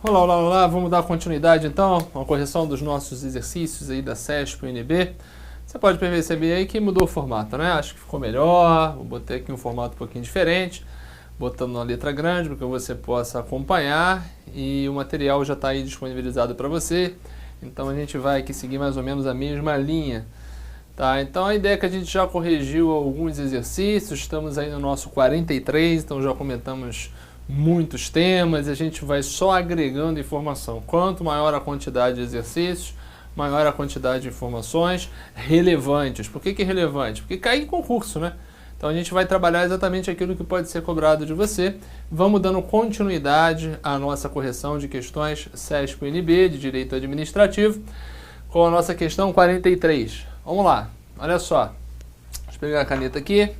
Olá, olá, olá, vamos dar continuidade então à correção dos nossos exercícios aí da CESP-UNB. Você pode perceber aí que mudou o formato, né? Acho que ficou melhor, vou botar aqui um formato um pouquinho diferente, botando uma letra grande para que você possa acompanhar e o material já está aí disponibilizado para você. Então a gente vai aqui seguir mais ou menos a mesma linha. Tá, então a ideia é que a gente já corrigiu alguns exercícios, estamos aí no nosso 43, então já comentamos muitos temas e a gente vai só agregando informação. Quanto maior a quantidade de exercícios, maior a quantidade de informações relevantes. Por que relevante? Porque cai em concurso, né? Então a gente vai trabalhar exatamente aquilo que pode ser cobrado de você. Vamos dando continuidade à nossa correção de questões CESP-UNB de Direito Administrativo com a nossa questão 43. Vamos lá, olha só. Deixa eu pegar a caneta aqui.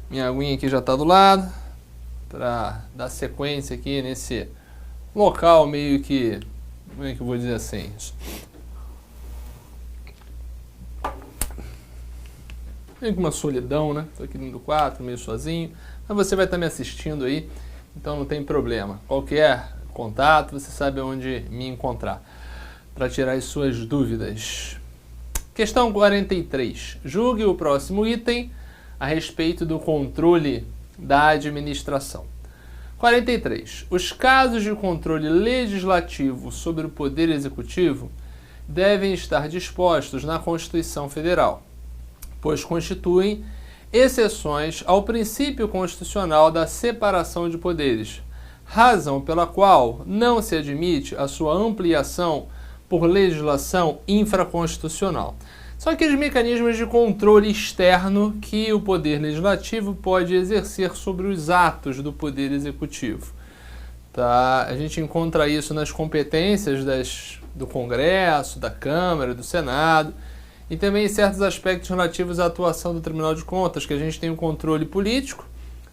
Minha aguinha aqui já está do lado. Para dar sequência aqui nesse local meio que, como é que eu vou dizer assim? Meio que uma solidão, né? Estou aqui no 4, meio sozinho. Mas você vai estar me assistindo aí, então não tem problema. Qualquer contato, você sabe onde me encontrar para tirar as suas dúvidas. Questão 43. Julgue o próximo item a respeito do controle da administração. 43. Os casos de controle legislativo sobre o Poder Executivo devem estar dispostos na Constituição Federal, pois constituem exceções ao princípio constitucional da separação de poderes, razão pela qual não se admite a sua ampliação por legislação infraconstitucional. São aqueles mecanismos de controle externo que o Poder Legislativo pode exercer sobre os atos do Poder Executivo. Tá? A gente encontra isso nas competências do Congresso, da Câmara, do Senado, e também em certos aspectos relativos à atuação do Tribunal de Contas, que a gente tem o controle político,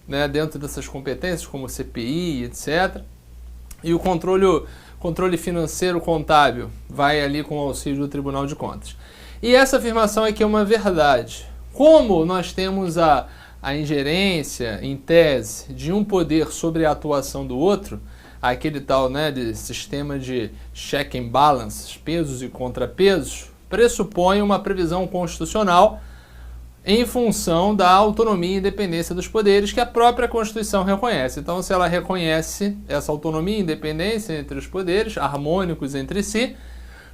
né, dentro dessas competências, como CPI, etc., e o controle financeiro contábil vai ali com o auxílio do Tribunal de Contas. E essa afirmação aqui é uma verdade. Como nós temos a ingerência, em tese, de um poder sobre a atuação do outro, aquele tal, né, de sistema de check and balance, pesos e contrapesos, pressupõe uma previsão constitucional em função da autonomia e independência dos poderes que a própria Constituição reconhece. Então, se ela reconhece essa autonomia e independência entre os poderes, harmônicos entre si,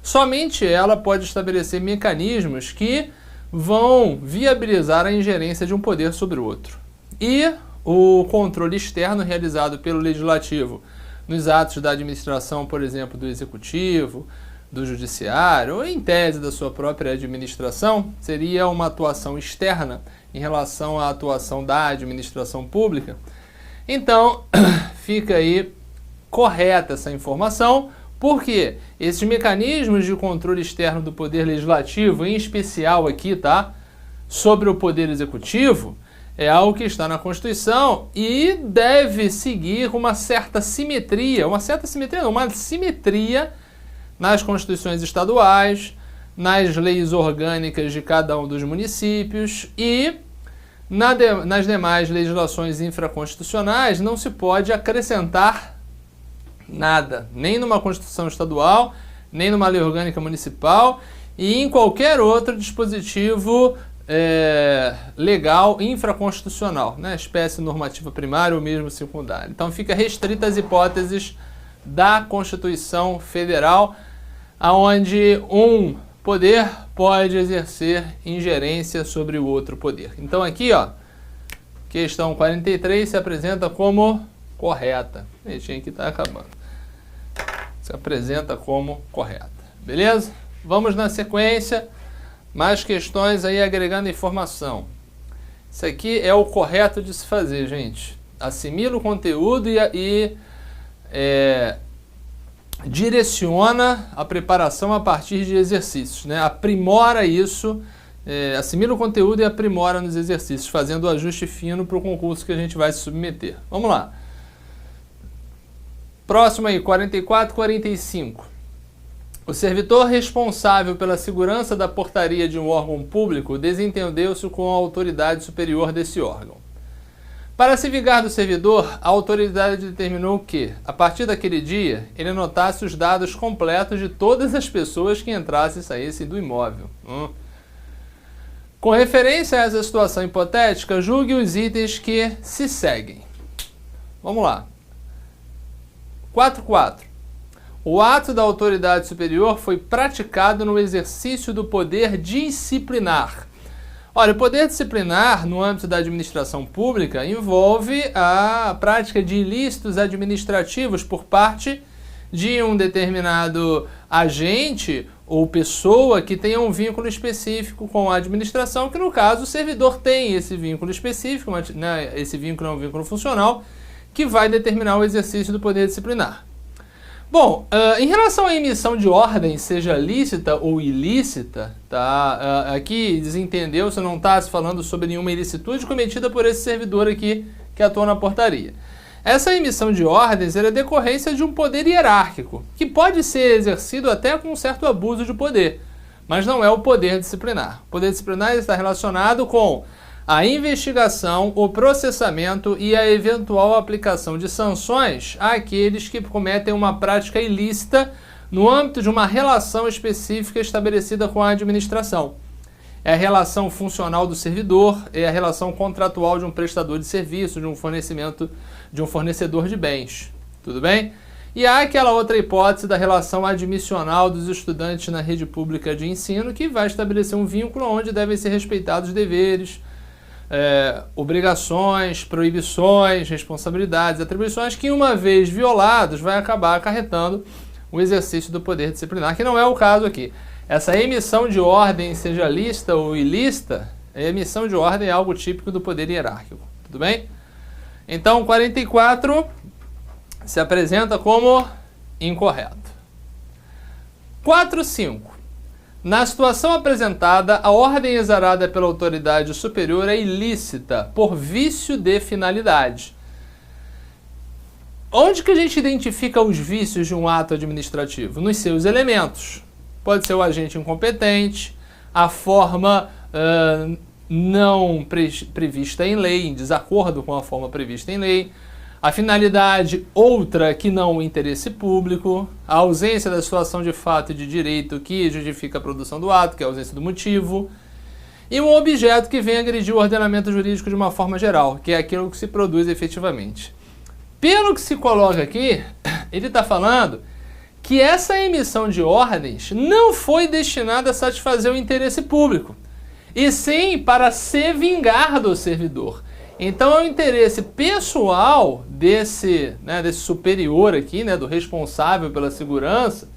somente ela pode estabelecer mecanismos que vão viabilizar a ingerência de um poder sobre o outro. E o controle externo realizado pelo Legislativo nos atos da administração, por exemplo, do Executivo, do Judiciário, ou em tese da sua própria administração, seria uma atuação externa em relação à atuação da administração pública. Então, fica aí correta essa informação, porque esses mecanismos de controle externo do Poder Legislativo, em especial aqui, tá, sobre o Poder Executivo, é algo que está na Constituição e deve seguir uma simetria nas constituições estaduais, nas leis orgânicas de cada um dos municípios e nas demais legislações infraconstitucionais não se pode acrescentar nada, nem numa Constituição estadual, nem numa lei orgânica municipal e em qualquer outro dispositivo legal infraconstitucional, né? Espécie normativa primária ou mesmo secundária. Então fica restrita às hipóteses da Constituição Federal, onde um poder pode exercer ingerência sobre o outro poder. Então aqui, ó, questão 43 se apresenta como correta. Deixa que está acabando. Se apresenta como correta. Beleza? Vamos na sequência. Mais questões aí agregando informação. Isso aqui é o correto de se fazer, gente. Assimila o conteúdo e direciona a preparação a partir de exercícios, né? Aprimora isso, assimila o conteúdo e aprimora nos exercícios, fazendo o ajuste fino para o concurso que a gente vai se submeter. Vamos lá. Próximo aí, 44, 45. O servidor responsável pela segurança da portaria de um órgão público desentendeu-se com a autoridade superior desse órgão. Para se vingar do servidor, a autoridade determinou que, a partir daquele dia, ele anotasse os dados completos de todas as pessoas que entrassem e saíssem do imóvel. Com referência a essa situação hipotética, julgue os itens que se seguem. Vamos lá. 4.4. O ato da autoridade superior foi praticado no exercício do poder disciplinar. Olha, o poder disciplinar, no âmbito da administração pública, envolve a prática de ilícitos administrativos por parte de um determinado agente ou pessoa que tenha um vínculo específico com a administração, que no caso o servidor tem esse vínculo específico, né, esse vínculo é um vínculo funcional, que vai determinar o exercício do poder disciplinar. Bom, em relação à emissão de ordem, seja lícita ou ilícita, tá? Aqui desentendeu, se não está se falando sobre nenhuma ilicitude cometida por esse servidor aqui que atua na portaria. Essa emissão de ordens é decorrência de um poder hierárquico, que pode ser exercido até com um certo abuso de poder, mas não é o poder disciplinar. O poder disciplinar está relacionado com a investigação, o processamento e a eventual aplicação de sanções àqueles que cometem uma prática ilícita no âmbito de uma relação específica estabelecida com a administração. É a relação funcional do servidor, é a relação contratual de um prestador de serviço, de um fornecedor de bens. Tudo bem? E há aquela outra hipótese da relação admissional dos estudantes na rede pública de ensino, que vai estabelecer um vínculo onde devem ser respeitados deveres, obrigações, proibições, responsabilidades, atribuições que, uma vez violados, vai acabar acarretando o exercício do poder disciplinar, que não é o caso aqui. Essa emissão de ordem, seja lícita ou ilícita, a emissão de ordem é algo típico do poder hierárquico. Tudo bem? Então, 44 se apresenta como incorreto. 4.5. Na situação apresentada, a ordem exarada pela autoridade superior é ilícita por vício de finalidade. Onde que a gente identifica os vícios de um ato administrativo? Nos seus elementos. Pode ser o agente incompetente, a forma não prevista em lei, em desacordo com a forma prevista em lei, a finalidade outra que não o interesse público, a ausência da situação de fato e de direito que justifica a produção do ato, que é a ausência do motivo, e um objeto que vem agredir o ordenamento jurídico de uma forma geral, que é aquilo que se produz efetivamente. Pelo que se coloca aqui, ele está falando que essa emissão de ordens não foi destinada a satisfazer o interesse público, e sim para se vingar do servidor. Então é o interesse pessoal desse superior aqui, do responsável pela segurança,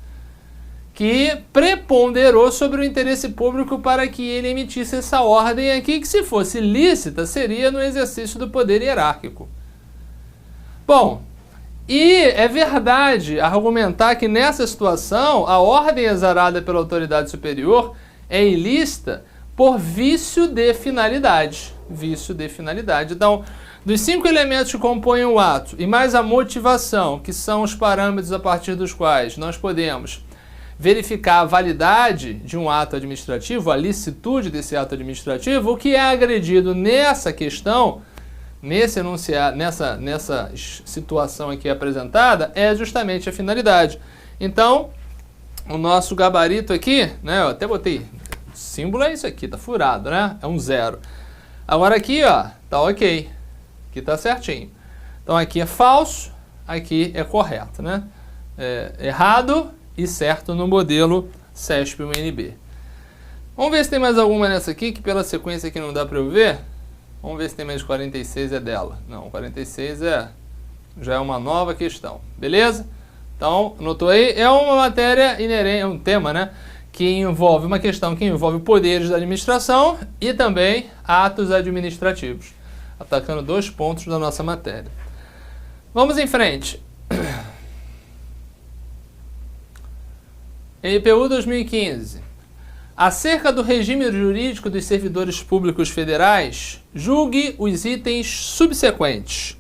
que preponderou sobre o interesse público para que ele emitisse essa ordem aqui, que se fosse lícita, seria no exercício do poder hierárquico. Bom, e é verdade argumentar que nessa situação a ordem exarada pela autoridade superior é ilícita por vício de finalidade. Vício de finalidade. Então, dos 5 elementos que compõem o ato e mais a motivação, que são os parâmetros a partir dos quais nós podemos verificar a validade de um ato administrativo, a licitude desse ato administrativo, o que é agredido nessa questão, nesse enunciado, nessa situação aqui apresentada, é justamente a finalidade. Então, o nosso gabarito aqui, eu até botei, o símbolo é isso aqui, tá furado, é um 0. Agora aqui, tá ok, aqui tá certinho. Então aqui é falso, aqui é correto, errado e certo no modelo CESP-UNB. Vamos ver se tem mais alguma nessa aqui, que pela sequência aqui não dá para eu ver. Vamos ver se tem mais 46 é dela. Não, 46 já é uma nova questão, beleza? Então, anotou aí? É uma matéria inerente, é um tema, que envolve uma questão que envolve poderes da administração e também atos administrativos, atacando 2 pontos da nossa matéria. Vamos em frente. NPU 2015. Acerca do regime jurídico dos servidores públicos federais, julgue os itens subsequentes.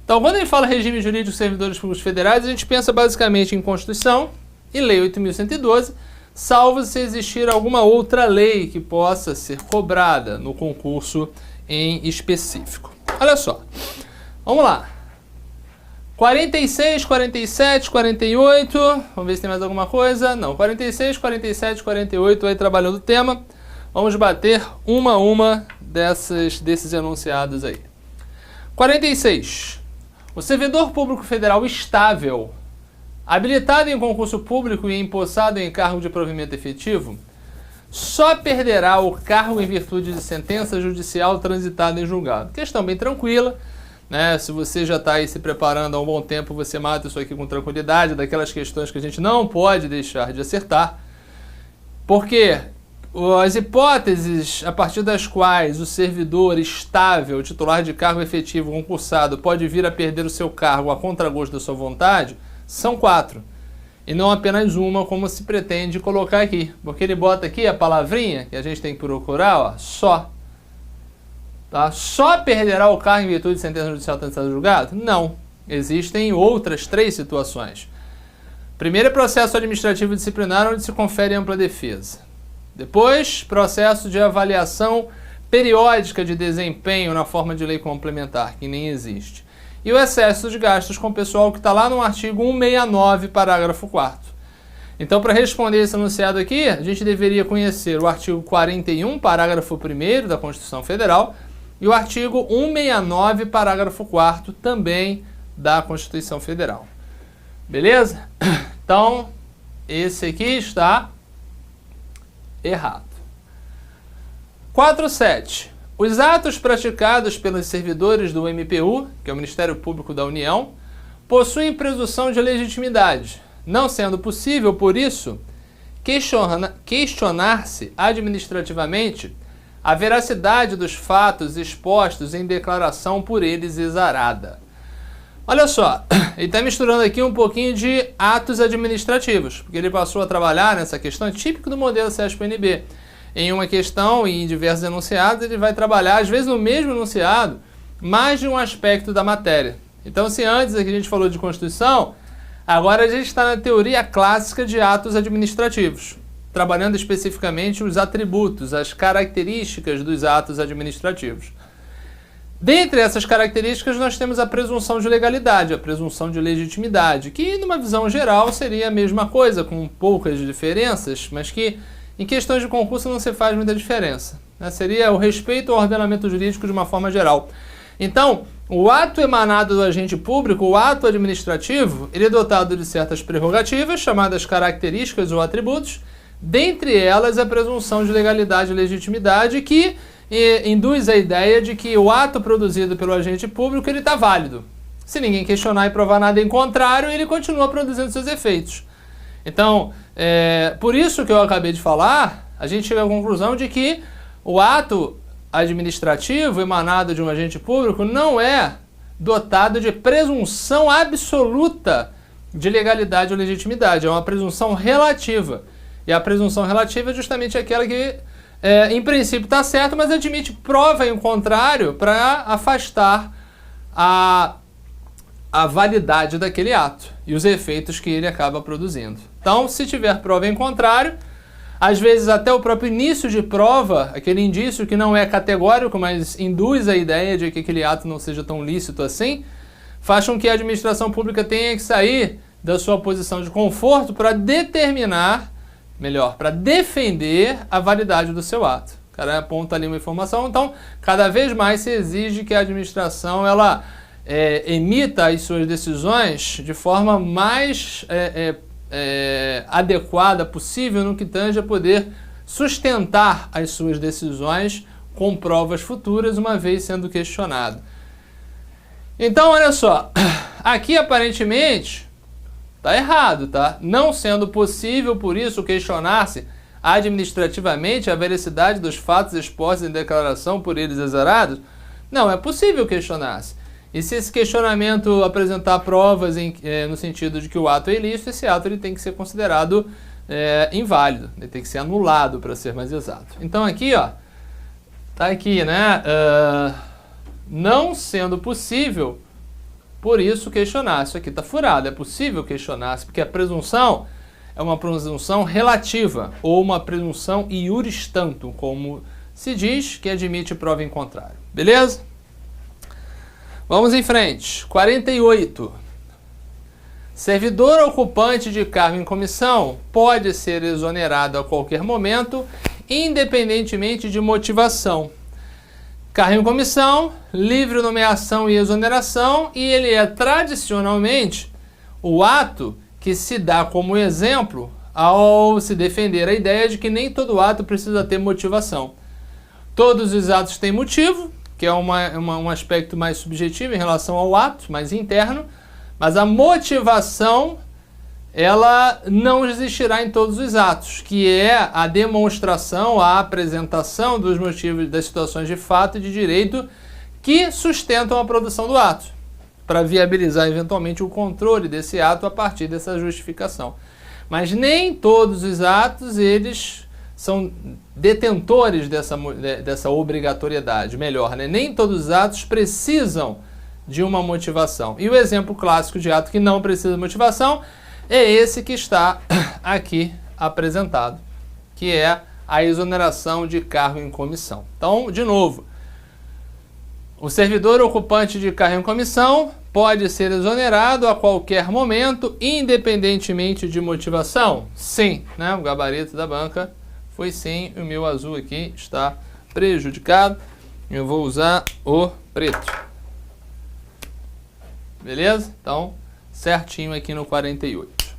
Então, quando a gente fala regime jurídico dos servidores públicos federais, a gente pensa basicamente em Constituição e Lei 8.112, salvo se existir alguma outra lei que possa ser cobrada no concurso em específico. Olha só. Vamos lá. 46, 47, 48. Vamos ver se tem mais alguma coisa. Não, 46, 47, 48 aí trabalhando o tema. Vamos bater uma a uma desses enunciados aí. 46. O servidor público federal estável, habilitado em concurso público e empossado em cargo de provimento efetivo, só perderá o cargo em virtude de sentença judicial transitada em julgado. Questão bem tranquila, né? Se você já está aí se preparando há um bom tempo, você mata isso aqui com tranquilidade, daquelas questões que a gente não pode deixar de acertar, porque as hipóteses a partir das quais o servidor estável, titular de cargo efetivo concursado, pode vir a perder o seu cargo a contragosto da sua vontade, são 4. E não apenas uma, como se pretende colocar aqui. Porque ele bota aqui a palavrinha, que a gente tem que procurar, ó, só. Tá? Só perderá o cargo em virtude de sentença judicial transitada em julgado? Não. Existem outras 3 situações. Primeiro é processo administrativo disciplinar, onde se confere ampla defesa. Depois, processo de avaliação periódica de desempenho na forma de lei complementar, que nem existe. E o excesso de gastos com o pessoal que está lá no artigo 169, parágrafo 4º. Então, para responder esse enunciado aqui, a gente deveria conhecer o artigo 41, parágrafo 1º da Constituição Federal e o artigo 169, parágrafo 4º, também da Constituição Federal. Beleza? Então, esse aqui está errado. 47. Os atos praticados pelos servidores do MPU, que é o Ministério Público da União, possuem presunção de legitimidade, não sendo possível, por isso, questionar-se administrativamente a veracidade dos fatos expostos em declaração por eles exarada. Olha só, ele está misturando aqui um pouquinho de atos administrativos, porque ele passou a trabalhar nessa questão típica do modelo CESP-NB. Em uma questão e em diversos enunciados, ele vai trabalhar, às vezes no mesmo enunciado, mais de um aspecto da matéria. Então, se antes aqui a gente falou de Constituição, agora a gente está na teoria clássica de atos administrativos, trabalhando especificamente os atributos, as características dos atos administrativos. Dentre essas características, nós temos a presunção de legalidade, a presunção de legitimidade, que, numa visão geral, seria a mesma coisa, com poucas diferenças, mas que em questões de concurso não se faz muita diferença, né? Seria o respeito ao ordenamento jurídico de uma forma geral. Então, o ato emanado do agente público, o ato administrativo, ele é dotado de certas prerrogativas, chamadas características ou atributos, dentre elas a presunção de legalidade e legitimidade, que induz a ideia de que o ato produzido pelo agente público ele está válido. Se ninguém questionar e provar nada em contrário, ele continua produzindo seus efeitos. Então, por isso que eu acabei de falar, a gente chega à conclusão de que o ato administrativo emanado de um agente público não é dotado de presunção absoluta de legalidade ou legitimidade, é uma presunção relativa. E a presunção relativa é justamente aquela que, em princípio, está certa, mas admite prova em contrário para afastar a validade daquele ato e os efeitos que ele acaba produzindo. Então, se tiver prova em contrário, às vezes até o próprio início de prova, aquele indício que não é categórico, mas induz a ideia de que aquele ato não seja tão lícito assim, faz com que a administração pública tenha que sair da sua posição de conforto para determinar, melhor, para defender a validade do seu ato. O cara aponta ali uma informação, então cada vez mais se exige que a administração ela emita as suas decisões de forma mais adequada possível no que tange a poder sustentar as suas decisões com provas futuras, uma vez sendo questionado. Então, olha só, aqui aparentemente está errado, tá? Não sendo possível, por isso, questionar-se administrativamente a veracidade dos fatos expostos em declaração por eles exarados, não é possível questionar-se. E se esse questionamento apresentar provas no sentido de que o ato é ilícito, esse ato ele tem que ser considerado inválido, ele tem que ser anulado, para ser mais exato. Então aqui, ó, tá aqui, né? Não sendo possível, por isso questionar. Isso aqui está furado, é possível questionar-se, porque a presunção é uma presunção relativa, ou uma presunção iuris tantum, como se diz, que admite prova em contrário. Beleza? Vamos em frente. 48. Servidor ocupante de cargo em comissão pode ser exonerado a qualquer momento, independentemente de motivação. Cargo em comissão, livre nomeação e exoneração, e ele é tradicionalmente o ato que se dá como exemplo ao se defender a ideia de que nem todo ato precisa ter motivação. Todos os atos têm motivo, que é um aspecto mais subjetivo em relação ao ato, mais interno, mas a motivação, ela não existirá em todos os atos, que é a demonstração, a apresentação dos motivos das situações de fato e de direito que sustentam a produção do ato, para viabilizar eventualmente o controle desse ato a partir dessa justificação. Mas nem todos os atos, eles são detentores dessa obrigatoriedade, melhor, né? Nem todos os atos precisam de uma motivação. E o exemplo clássico de ato que não precisa de motivação é esse que está aqui apresentado, que é a exoneração de cargo em comissão. Então, de novo, o servidor ocupante de cargo em comissão pode ser exonerado a qualquer momento, independentemente de motivação? Sim, né? O gabarito da banca foi sim, o meu azul aqui está prejudicado. Eu vou usar o preto. Beleza? Então, certinho aqui no 48.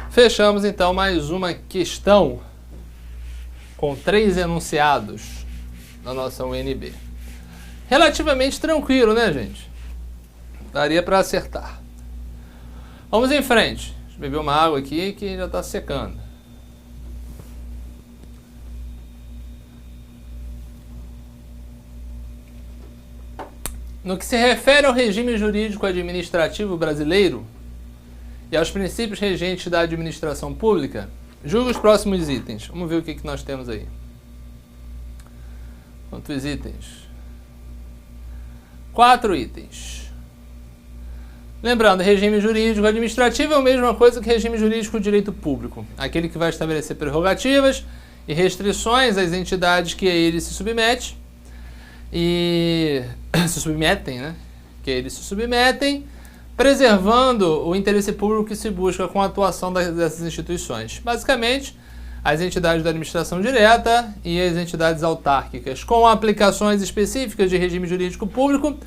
Fechamos então mais uma questão com 3 enunciados da nossa UNB. Relativamente tranquilo, né, gente? Daria para acertar. Vamos em frente. Deixa eu beber uma água aqui que já está secando. No que se refere ao regime jurídico administrativo brasileiro e aos princípios regentes da administração pública, julgue os próximos itens. Vamos ver o que nós temos aí. Quantos itens? 4 itens. Lembrando, regime jurídico administrativo é a mesma coisa que regime jurídico de direito público. Aquele que vai estabelecer prerrogativas e restrições às entidades que a ele se submete e se submetem, né? Que eles se submetem, preservando o interesse público que se busca com a atuação dessas instituições. Basicamente, as entidades da administração direta e as entidades autárquicas, com aplicações específicas de regime jurídico público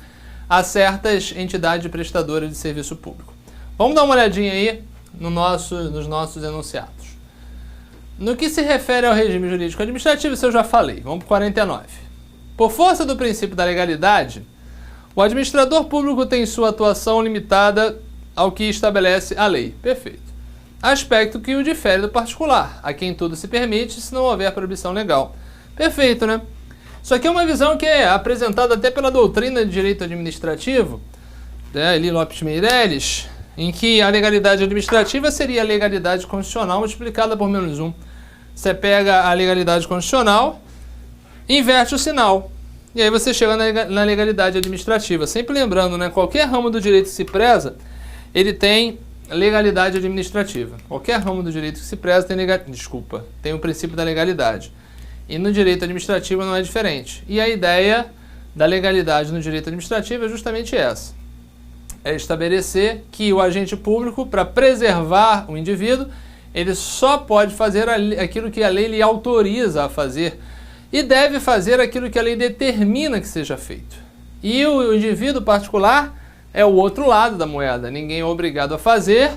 a certas entidades prestadoras de serviço público. Vamos dar uma olhadinha aí nos nossos enunciados. No que se refere ao regime jurídico administrativo, isso eu já falei. Vamos para o 49. Por força do princípio da legalidade, o administrador público tem sua atuação limitada ao que estabelece a lei. Perfeito. Aspecto que o difere do particular, a quem tudo se permite se não houver proibição legal. Perfeito, né? Isso aqui é uma visão que é apresentada até pela doutrina de direito administrativo, Eli Lopes Meireles, em que a legalidade administrativa seria a legalidade constitucional multiplicada por menos 1. Você pega a legalidade constitucional, inverte o sinal. E aí você chega na legalidade administrativa. Sempre lembrando, né? Qualquer ramo do direito que se preza, ele tem legalidade administrativa. Qualquer ramo do direito que se preza tem o princípio da legalidade. E no direito administrativo não é diferente. E a ideia da legalidade no direito administrativo é justamente essa. É estabelecer que o agente público, para preservar o indivíduo, ele só pode fazer aquilo que a lei lhe autoriza a fazer e deve fazer aquilo que a lei determina que seja feito. E o indivíduo particular é o outro lado da moeda. Ninguém é obrigado a fazer,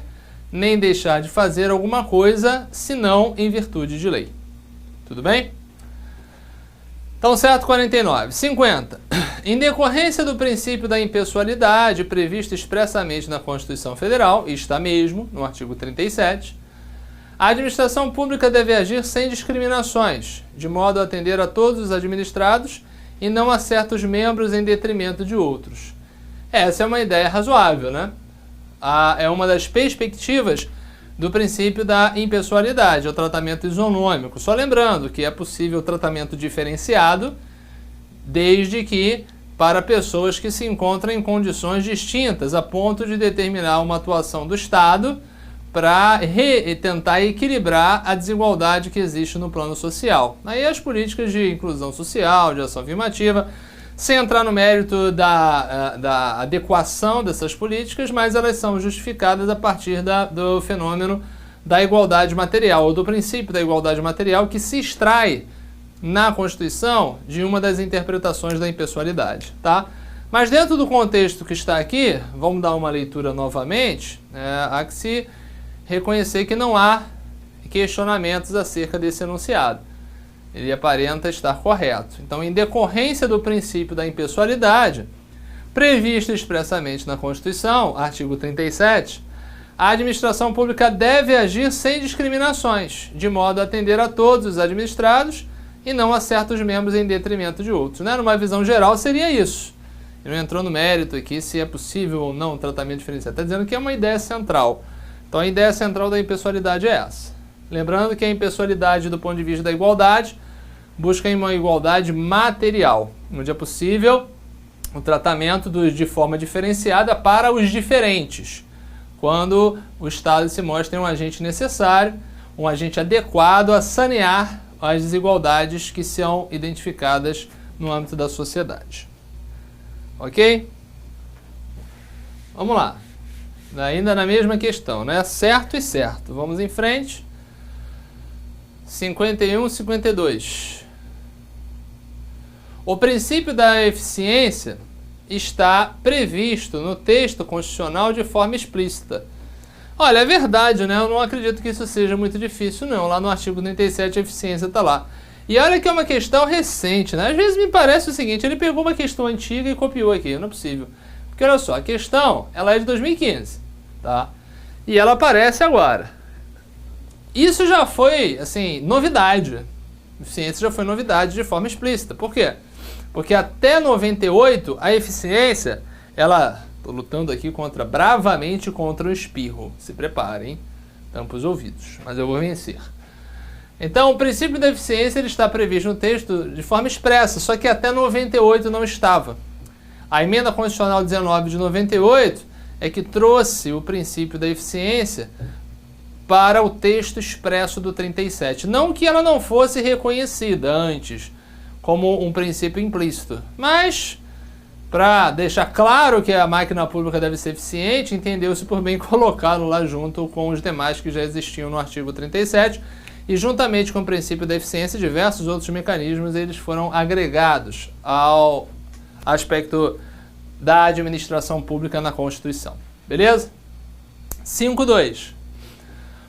nem deixar de fazer alguma coisa, senão em virtude de lei. Tudo bem? Então, certo, 49. 50. Em decorrência do princípio da impessoalidade previsto expressamente na Constituição Federal, e está mesmo no artigo 37, a administração pública deve agir sem discriminações, de modo a atender a todos os administrados e não a certos membros em detrimento de outros. Essa é uma ideia razoável, né? É uma das perspectivas do princípio da impessoalidade, o tratamento isonômico. Só lembrando que é possível o tratamento diferenciado, desde que para pessoas que se encontram em condições distintas, a ponto de determinar uma atuação do Estado para tentar equilibrar a desigualdade que existe no plano social. Aí as políticas de inclusão social, de ação afirmativa, sem entrar no mérito da adequação dessas políticas, mas elas são justificadas a partir do fenômeno da igualdade material, ou do princípio da igualdade material, que se extrai na Constituição de uma das interpretações da impessoalidade, tá? Mas dentro do contexto que está aqui, vamos dar uma leitura novamente, há que se reconhecer que não há questionamentos acerca desse enunciado. Ele aparenta estar correto. Então, em decorrência do princípio da impessoalidade, previsto expressamente na Constituição, artigo 37, a administração pública deve agir sem discriminações, de modo a atender a todos os administrados e não a certos membros em detrimento de outros. Né? Numa visão geral, seria isso. Ele não entrou no mérito aqui se é possível ou não um tratamento diferenciado. Está dizendo que é uma ideia central. Então, a ideia central da impessoalidade é essa. Lembrando que a impessoalidade, do ponto de vista da igualdade, busca uma igualdade material, onde é possível o tratamento de forma diferenciada para os diferentes, quando o Estado se mostra um agente necessário, um agente adequado a sanear as desigualdades que são identificadas no âmbito da sociedade. Ok? Vamos lá. Ainda na mesma questão, né? Certo e certo. Vamos em frente. 51, 52. O princípio da eficiência está previsto no texto constitucional de forma explícita. Olha, é verdade, né? Eu não acredito que isso seja muito difícil, não. Lá no artigo 37 a eficiência está lá. E olha que é uma questão recente, né? Às vezes me parece o seguinte, ele pegou uma questão antiga e copiou aqui, não é possível. Porque olha só, a questão, ela é de 2015, tá? E ela aparece agora. Isso já foi, assim, novidade. Eficiência já foi novidade de forma explícita. Por quê? Porque até 98, a eficiência, ela... Estou lutando aqui bravamente contra o espirro. Se preparem, tampa os ouvidos, mas eu vou vencer. Então, o princípio da eficiência ele está previsto no texto de forma expressa, só que até 98 não estava. A emenda constitucional 19 de 98 é que trouxe o princípio da eficiência para o texto expresso do 37. Não que ela não fosse reconhecida antes como um princípio implícito, mas para deixar claro que a máquina pública deve ser eficiente, entendeu-se por bem colocá-lo lá junto com os demais que já existiam no artigo 37 e juntamente com o princípio da eficiência, diversos outros mecanismos eles foram agregados ao aspecto da administração pública na Constituição. Beleza? 5.2.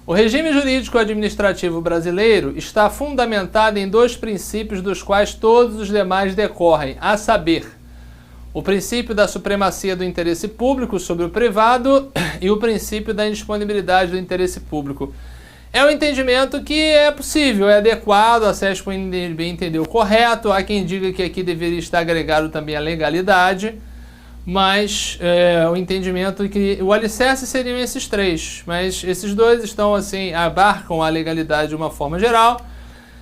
O regime jurídico administrativo brasileiro está fundamentado em dois princípios dos quais todos os demais decorrem, a saber, o princípio da supremacia do interesse público sobre o privado e o princípio da indisponibilidade do interesse público. É um entendimento que é possível, é adequado, a SESP entendeu correto, há quem diga que aqui deveria estar agregado também a legalidade, mas o entendimento que o alicerce seriam esses três, mas esses dois estão assim, abarcam a legalidade de uma forma geral.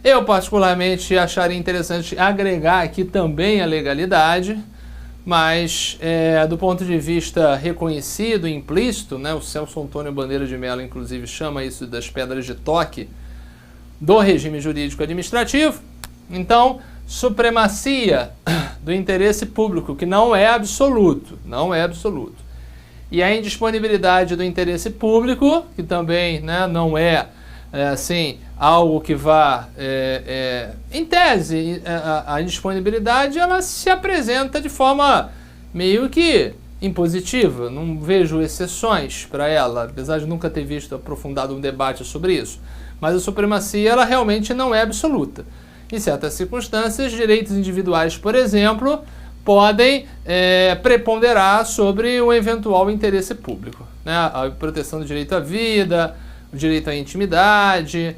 Eu particularmente acharia interessante agregar aqui também a legalidade, mas do ponto de vista reconhecido, implícito, né, o Celso Antônio Bandeira de Mello inclusive chama isso das pedras de toque do regime jurídico administrativo. Então, supremacia do interesse público, que não é absoluto, e a indisponibilidade do interesse público, que também, né, não é assim, algo que vá, em tese, a indisponibilidade ela se apresenta de forma meio que impositiva, não vejo exceções para ela, apesar de nunca ter visto aprofundado um debate sobre isso, mas a supremacia ela realmente não é absoluta. Em certas circunstâncias, direitos individuais, por exemplo, podem preponderar sobre um eventual interesse público, né? A proteção do direito à vida, o direito à intimidade,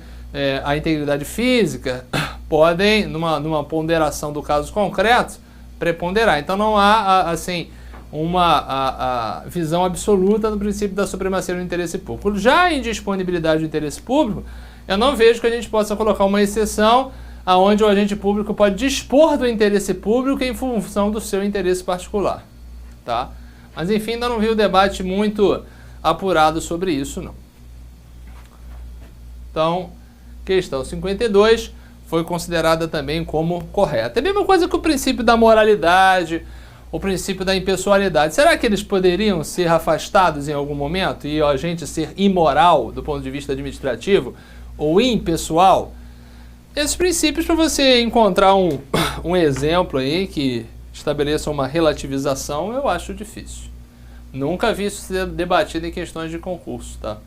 a integridade física, podem, numa ponderação do caso concreto, preponderar. Então não há, assim, uma visão absoluta do princípio da supremacia do interesse público. Já a indisponibilidade do interesse público, eu não vejo que a gente possa colocar uma exceção aonde o agente público pode dispor do interesse público em função do seu interesse particular, tá? Mas enfim, ainda não vi o debate muito apurado sobre isso, não. Então, questão 52. foi considerada também como correta. É a mesma coisa que o princípio da moralidade, o princípio da impessoalidade. Será que eles poderiam ser afastados em algum momento e a gente ser imoral do ponto de vista administrativo ou impessoal? Esses princípios, para você encontrar um exemplo aí que estabeleça uma relativização, eu acho difícil. Nunca vi isso ser debatido em questões de concurso, tá?